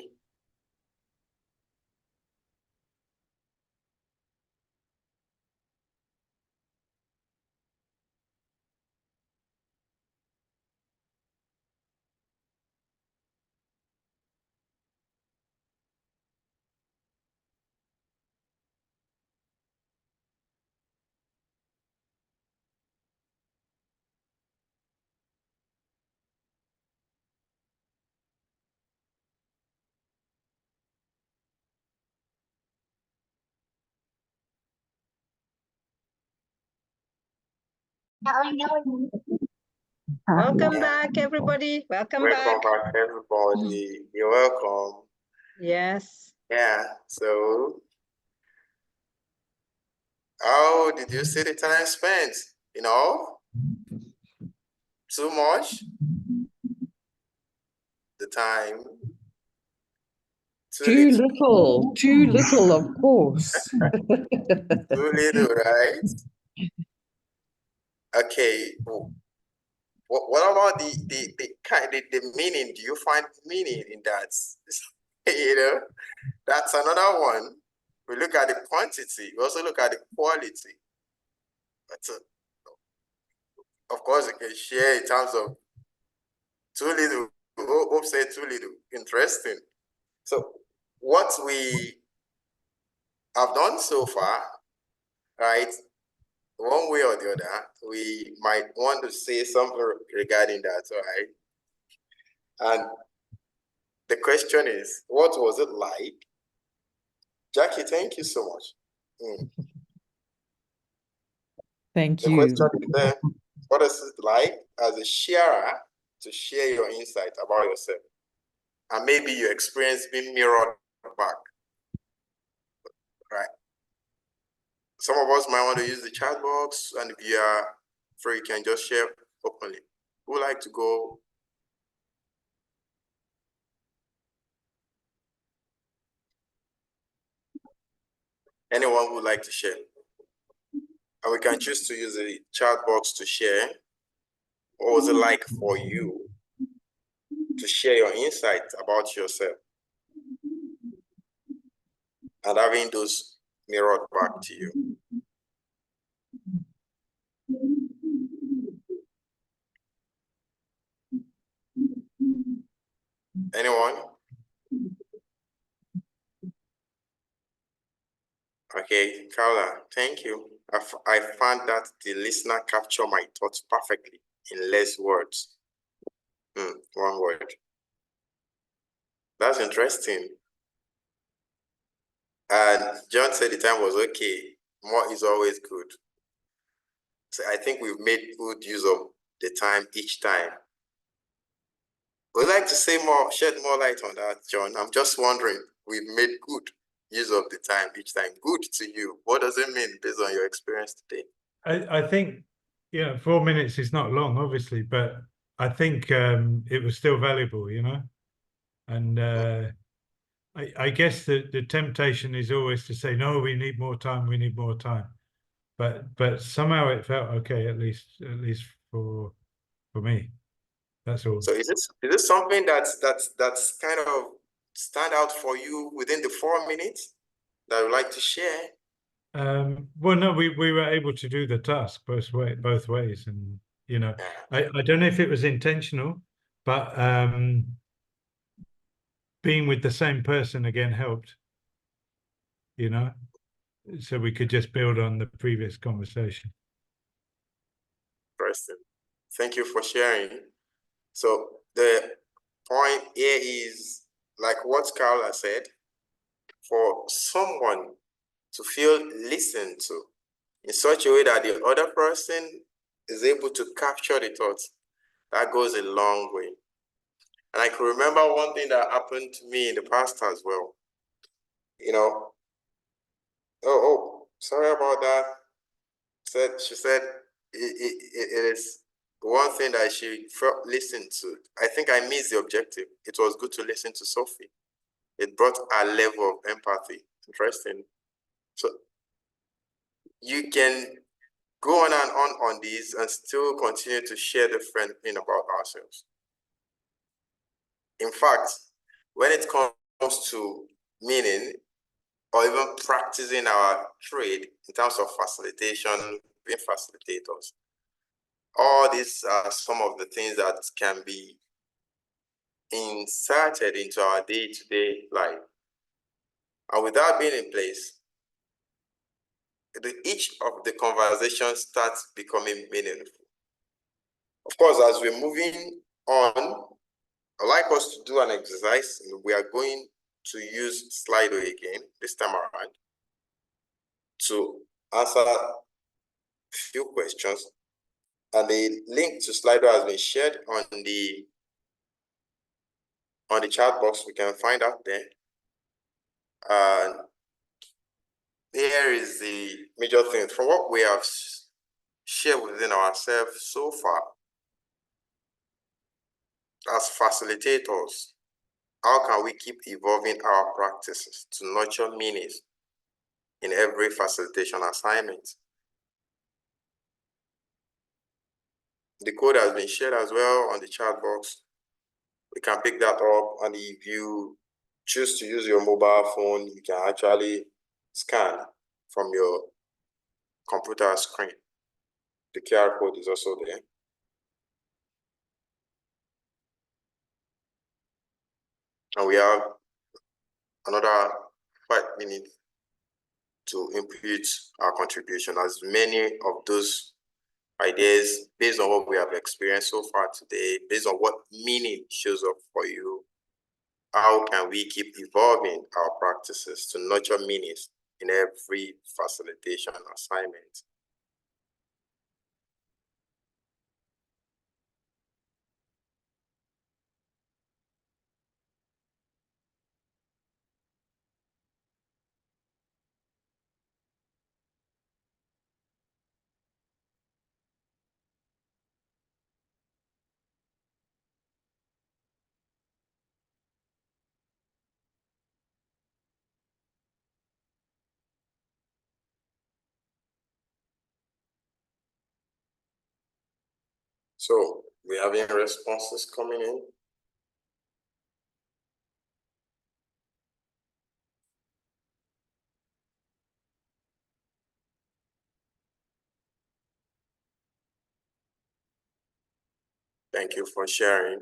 S6: Welcome back, everybody. Welcome back.
S1: Welcome back, everybody. You're welcome.
S6: Yes.
S1: Yeah, so how did you see the time spent? You know, too much? The time?
S12: Too little, of course.
S1: Too little, right? Okay. What about the meaning? Do you find meaning in that? You know, that's another one. We look at the quantity. We also look at the quality. But of course, you can share in terms of too little. Hope said too little. Interesting. So what we have done so far, right? One way or the other, we might want to say something regarding that, all right? And the question is, what was it like? Jackie, thank you so much.
S12: Thank you.
S1: The question is there, what is it like as a sharer to share your insight about yourself? And maybe your experience being mirrored back, right? Some of us might want to use the chat box, and if you are free, you can just share openly. Who would like to go? Anyone who would like to share? And we can choose to use the chat box to share. What was it like for you to share your insights about yourself and having those mirrored back to you? Anyone? Okay, Carla, thank you. I found that the listener captured my thoughts perfectly in less words. One word. That's interesting. And John said the time was okay. More is always good. So I think we've made good use of the time each time. Would like to say more, shed more light on that, John? I'm just wondering, we've made good use of the time each time. Good to you. What does it mean based on your experience today?
S10: I think, 4 minutes is not long, obviously, but I think it was still valuable, and I guess the temptation is always to say, no, we need more time, we need more time. but somehow it felt okay, at least for me. That's all.
S1: So is this something that's kind of stand out for you within the 4 minutes that I would like to share?
S10: Well, no, we were able to do the task both ways, and you know, I don't know if it was intentional, but being with the same person again helped, you know, so we could just build on the previous conversation.
S1: Interesting. Thank you for sharing. So the point here is, like what Carla said, for someone to feel listened to in such a way that the other person is able to capture the thoughts, that goes a long way. And I can remember one thing that happened to me in the past as well. You know, sorry about that. She said it is one thing that she felt listened to. I think I missed the objective. It was good to listen to Sophie. It brought a level of empathy. Interesting. So you can go on and on these and still continue to share different things about ourselves. In fact, when it comes to meaning or even practicing our trade in terms of facilitation, being facilitators, all these are some of the things that can be inserted into our day-to-day life. And with that being in place, each of the conversations starts becoming meaningful. Of course, as we're moving on, I'd like us to do an exercise. We are going to use Slido again this time around to answer a few questions. And the link to Slido has been shared on the chat box. We can find out there. And here is the major thing from what we have shared within ourselves so far. As facilitators, how can we keep evolving our practices to nurture meanings in every facilitation assignment? The code has been shared as well on the chat box. We can pick that up, and if you choose to use your mobile phone, you can actually scan from your computer screen. The QR code is also there. And we have another 5 minutes to input our contribution, as many of those ideas, based on what we have experienced so far today, based on what meaning shows up for you, how can we keep evolving our practices to nurture meanings in every facilitation assignment? So we have any responses coming in? Thank you for sharing.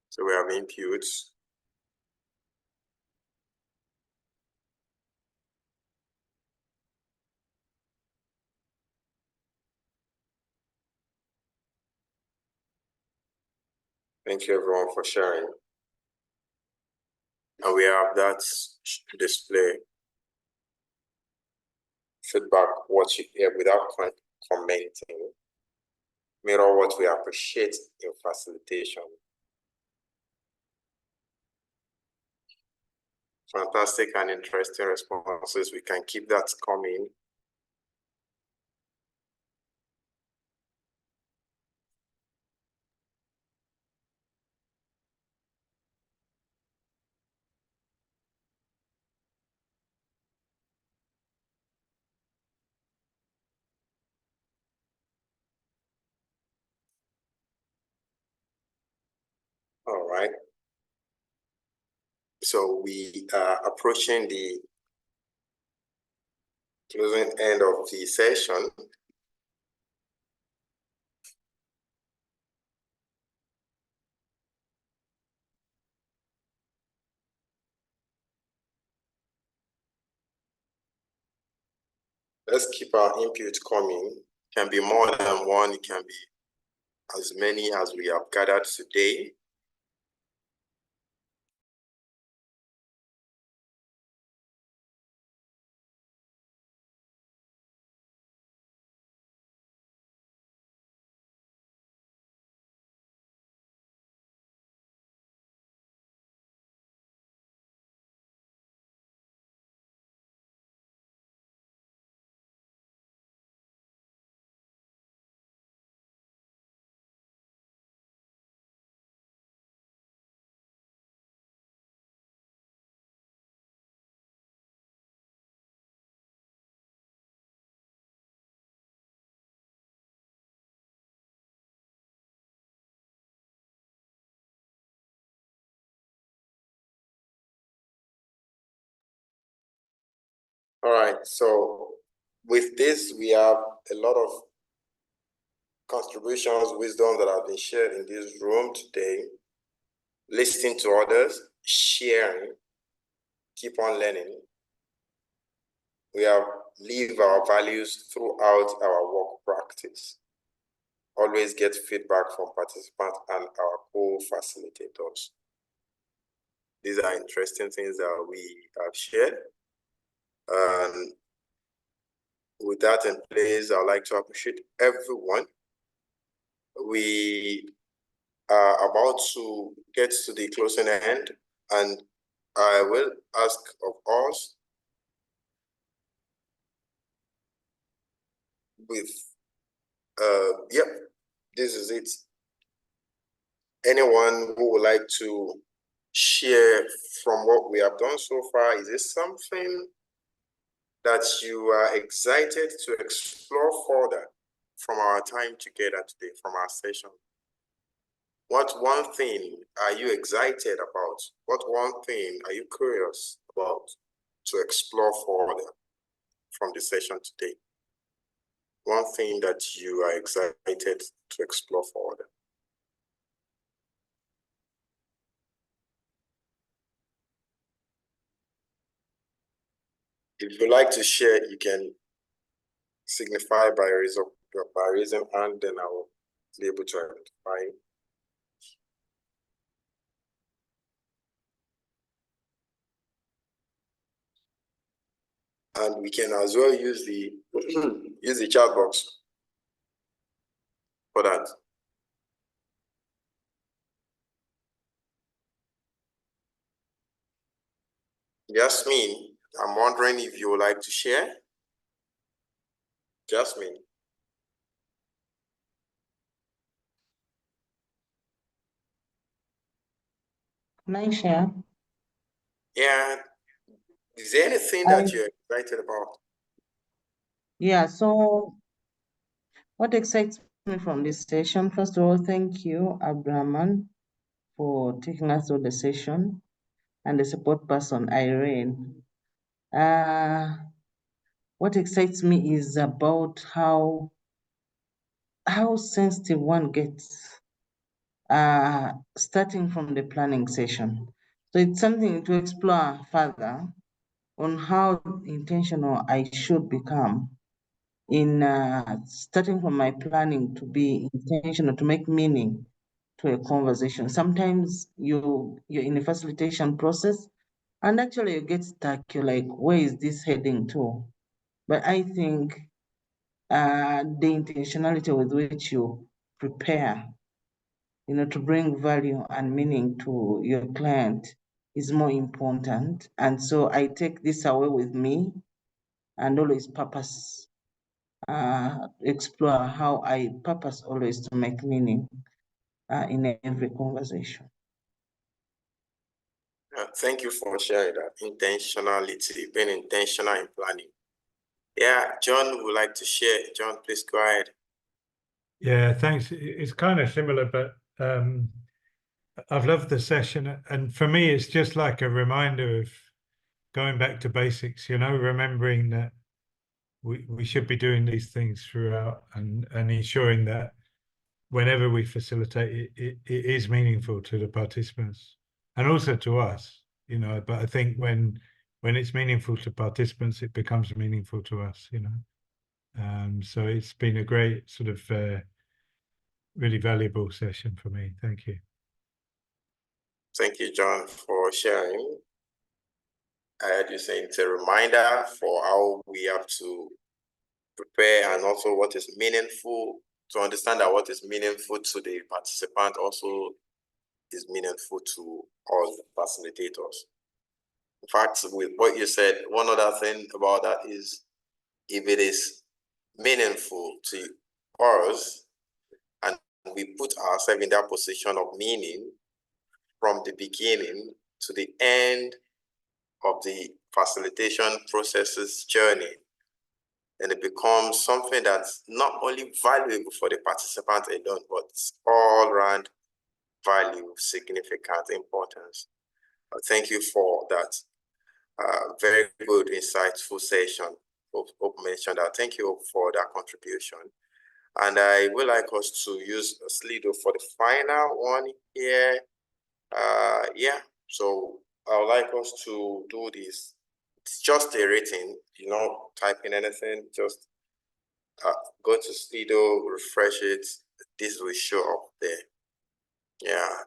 S1: So we have inputs. Thank you everyone for sharing. And we have that display feedback, what you hear without commenting. Mirror what we appreciate in facilitation. Fantastic and interesting responses. We can keep that coming. All right. So we are approaching the closing end of the session. Let's keep our input coming. It can be more than one, it can be as many as we have gathered today. All right, so with this, we have a lot of contributions, wisdom that have been shared in this room today. Listening to others, sharing, keep on learning. We have lived our values throughout our work practice. Always get feedback from participants and our co-facilitators. These are interesting things that we have shared. And with that in place, I'd like to appreciate everyone. We are about to get to the closing end, and I will ask of us with, yep, this is it. Anyone who would like to share from what we have done so far, is this something that you are excited to explore further from our time together today, from our session? What one thing are you excited about? What one thing are you curious about to explore further from the session today? One thing that you are excited to explore further. If you like to share, you can signify by raising hand, then I will be able to identify. And we can as well use the use the chat box for that. Jasmine, I'm wondering if you would like to share. Jasmine.
S3: Can I share?
S1: Yeah. Is there anything that you're excited about?
S3: Yeah, so what excites me from this session? First of all, thank you, Abdulrahaman, for taking us through the session, and the support person, Irene. What excites me is about how sensitive one gets starting from the planning session. So it's something to explore further on how intentional I should become in starting from my planning to be intentional, to make meaning to a conversation. Sometimes you're in a facilitation process and actually you get stuck. You're like, where is this heading to? But I think the intentionality with which you prepare, to bring value and meaning to your client is more important. And so I take this away with me and always purpose, explore how I purpose always to make meaning in every conversation.
S1: Thank you for sharing that. Intentionality, being intentional in planning. Yeah, John would like to share. John, please go ahead.
S10: Yeah, thanks. It's kind of similar, but I've loved the session, and for me, it's just like a reminder of going back to basics, you know, remembering that we should be doing these things throughout, and ensuring that whenever we facilitate, it is meaningful to the participants and also to us, you know. But I think when it's meaningful to participants, it becomes meaningful to us, you know. So it's been a great sort of really valuable session for me. Thank you.
S1: Thank you, John, for sharing. I heard you saying it's a reminder for how we have to prepare, and also what is meaningful, to understand that what is meaningful to the participant also is meaningful to all the facilitators. In fact, with what you said, one other thing about that is, if it is meaningful to us and we put ourselves in that position of meaning from the beginning to the end of the facilitation process's journey, and it becomes something that's not only valuable for the participant alone, but all around value, significant importance. Thank you for that very good, insightful session. Hope mentioned that. Thank you for that contribution. And I would like us to use Slido for the final one here. Yeah, so I would like us to do this. It's just a rating, you know, type in anything, just go to Slido, refresh it. This will show up there. Yeah,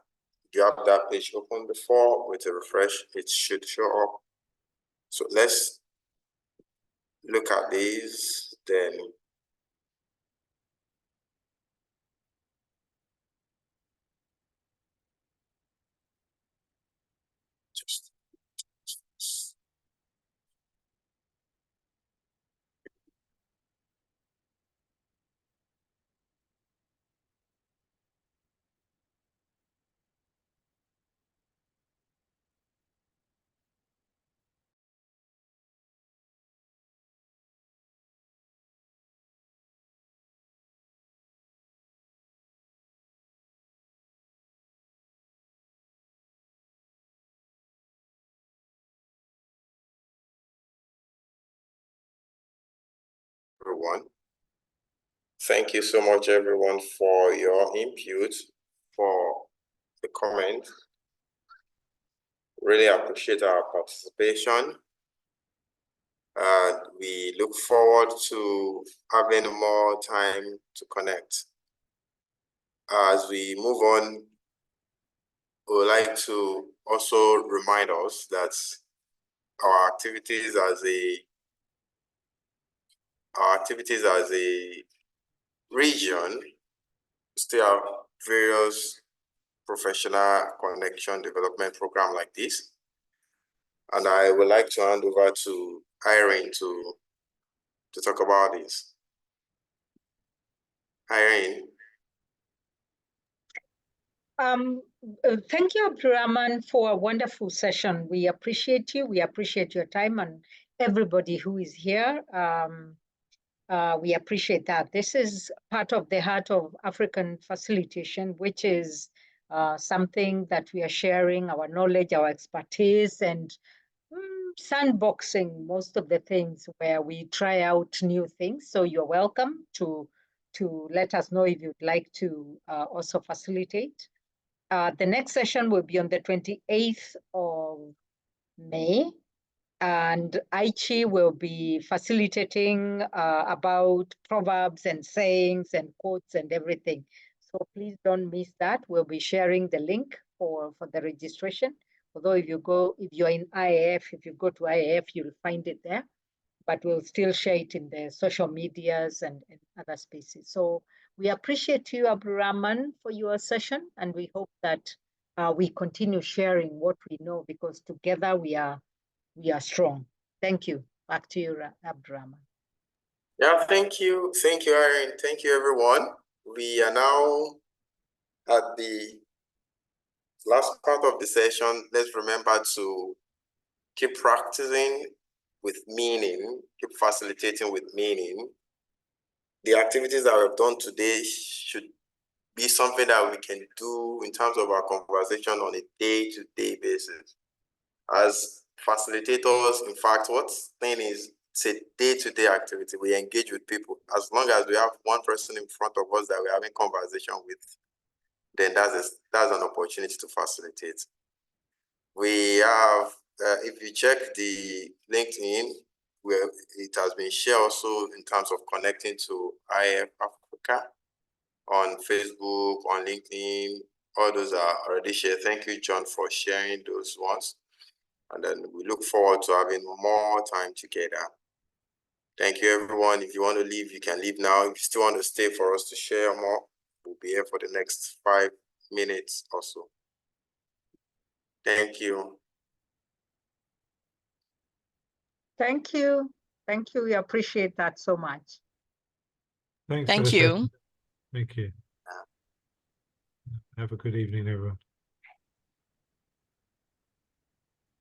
S1: you have that page open before. With a refresh, it should show up. So let's look at these, then just everyone. Thank you so much, everyone, for your input, for the comment. Really appreciate our participation. We look forward to having more time to connect. As we move on, we would like to also remind us that our activities as a region still have various professional connection development program like this. And I would like to hand over to Irene to talk about this. Irene.
S6: Thank you, Abdulrahaman, for a wonderful session. We appreciate you. We appreciate your time, and everybody who is here. We appreciate that. This is part of the Heart of African Facilitation, which is something that we are sharing our knowledge, our expertise, and sandboxing most of the things where we try out new things. So you're welcome to let us know if you'd like to also facilitate. The next session will be on the 28th of May. And Aichi will be facilitating about proverbs and sayings and quotes and everything. So please don't miss that. We'll be sharing the link for the registration. Although if you're in IAF, if you go to IAF, you'll find it there. But we'll still share it in the social medias and other spaces. So we appreciate you, Abdulrahaman, for your session. And we hope that we continue sharing what we know, because together we are strong. Thank you. Back to you, Abdulrahaman.
S1: Yeah, thank you. Thank you, Irene. Thank you, everyone. We are now at the last part of the session. Let's remember to keep practicing with meaning, keep facilitating with meaning. The activities that we've done today should be something that we can do in terms of our conversation on a day-to-day basis. As facilitators, in fact, what's thing is, it's a day-to-day activity. We engage with people. As long as we have one person in front of us that we're having conversation with, then that's an opportunity to facilitate. We have, if you check the LinkedIn, where it has been shared also in terms of connecting to IAF Africa on Facebook, on LinkedIn, all those are already shared. Thank you, John, for sharing those ones. And then we look forward to having more time together. Thank you, everyone. If you want to leave, you can leave now. If you still want to stay for us to share more, we'll be here for the next 5 minutes or so. Thank you.
S6: Thank you. Thank you. We appreciate that so much.
S10: Thanks.
S7: Thank you.
S10: Thank you. Have a good evening, everyone.